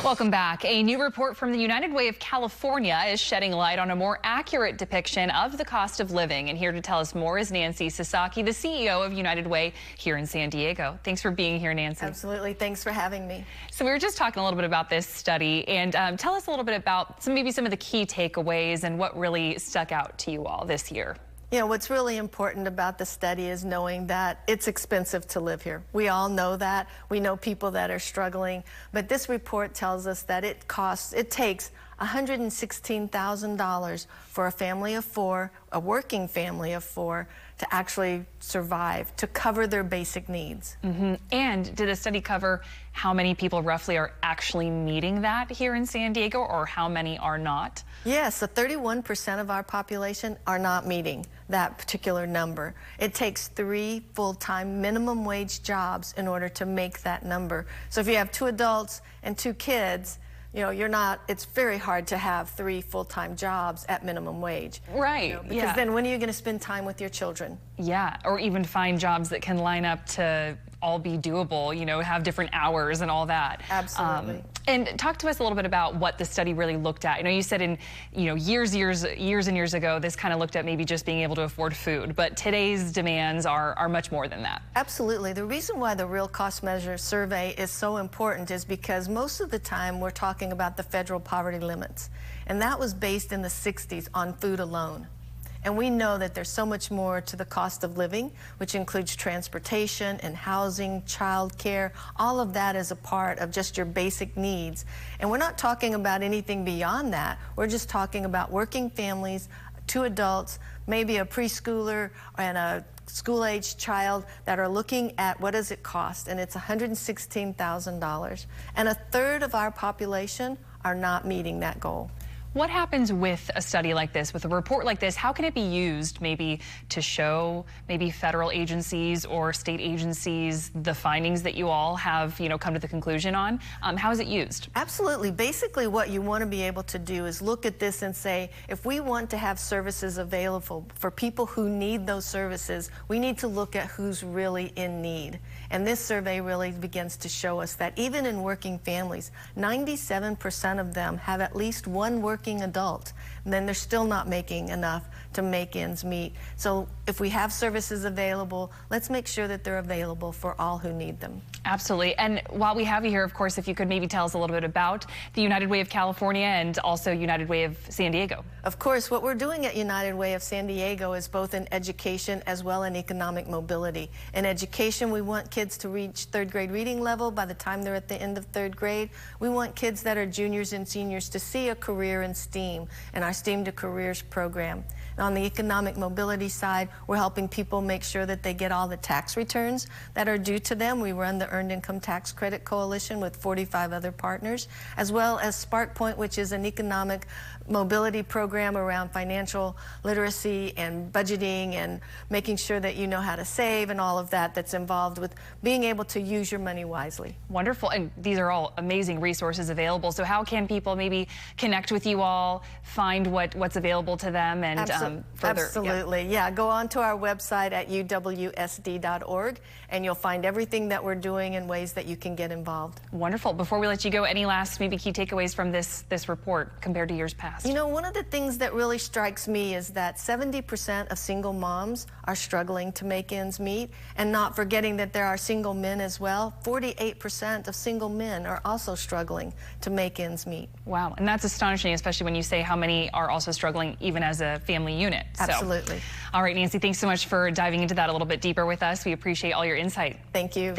Welcome back. A new report from the United Way of California is shedding light on a more accurate depiction of the cost of living. And here to tell us more is Nancy Sasaki, the CEO of United Way here in San Diego. Thanks for being here, Nancy. Absolutely. Thanks for having me. So we were just talking a little bit about this study, and tell us a little bit about maybe some of the key takeaways and what really stuck out to you all this year. You know, what's really important about the study is knowing that it's expensive to live here. We all know that. We know people that are struggling. But this report tells us that it takes $116,000 for a family of four, a working family of four, to actually survive, to cover their basic needs. And did the study cover how many people roughly are actually meeting that here in San Diego, or how many are not? Yes, so 31% of our population are not meeting that particular number. It takes 3 full-time minimum wage jobs in order to make that number. So if you have 2 adults and 2 kids, you know, it's very hard to have 3 full-time jobs at minimum wage. Right. You know, because then when are you going to spend time with your children? Yeah, or even find jobs that can line up to all be doable, you know, have different hours and all that. Absolutely. And talk to us a little bit about what the study really looked at. You know, you said in, years and years ago, this kind of looked at maybe just being able to afford food, but today's demands are much more than that. Absolutely. The reason why the Real Cost Measure survey is so important is because most of the time we're talking about the federal poverty limits, and that was based in the 60s on food alone. And we know that there's so much more to the cost of living, which includes transportation and housing, child care. All of that is a part of just your basic needs. And we're not talking about anything beyond that. We're just talking about working families, 2 adults, maybe a preschooler and a school-aged child that are looking at what does it cost, and it's $116,000. And a third of our population are not meeting that goal. What happens with a study like this, with a report like this? How can it be used maybe to show maybe federal agencies or state agencies the findings that you all have, come to the conclusion on? How is it used? Absolutely. Basically, what you want to be able to do is look at this and say, if we want to have services available for people who need those services, we need to look at who's really in need. And this survey really begins to show us that even in working families, 97% of them have at least one working adult, and then they're still not making enough to make ends meet. So if we have services available, let's make sure that they're available for all who need them. Absolutely. And while we have you here, of course, if you could maybe tell us a little bit about the United Way of California and also United Way of San Diego. Of course, what we're doing at United Way of San Diego is both in education as well as in economic mobility. In education, we want kids to reach 3rd grade reading level by the time they're at the end of 3rd grade. We want kids that are juniors and seniors to see a career in STEAM and our STEAM to Careers program. And on the economic mobility side, we're helping people make sure that they get all the tax returns that are due to them. We run the Earned Income Tax Credit Coalition with 45 other partners, as well as Spark Point, which is an economic mobility program around financial literacy and budgeting and making sure that you know how to save and all of that that's involved with being able to use your money wisely. Wonderful. And these are all amazing resources available. So how can people maybe connect with you all, find what's available to them, and further? Absolutely. Yeah, go on to our website at uwsd.org and you'll find everything that we're doing and ways that you can get involved. Wonderful. Before we let you go, any last maybe key takeaways from this report compared to years past? You know, one of the things that really strikes me is that 70% of single moms are struggling to make ends meet, and not forgetting that there are single men as well. 48% of single men are also struggling to make ends meet. Wow, and that's astonishing, especially when you say how many are also struggling even as a family unit. Absolutely. So, all right, Nancy, thanks so much for diving into that a little bit deeper with us. We appreciate all your insight. Thank you.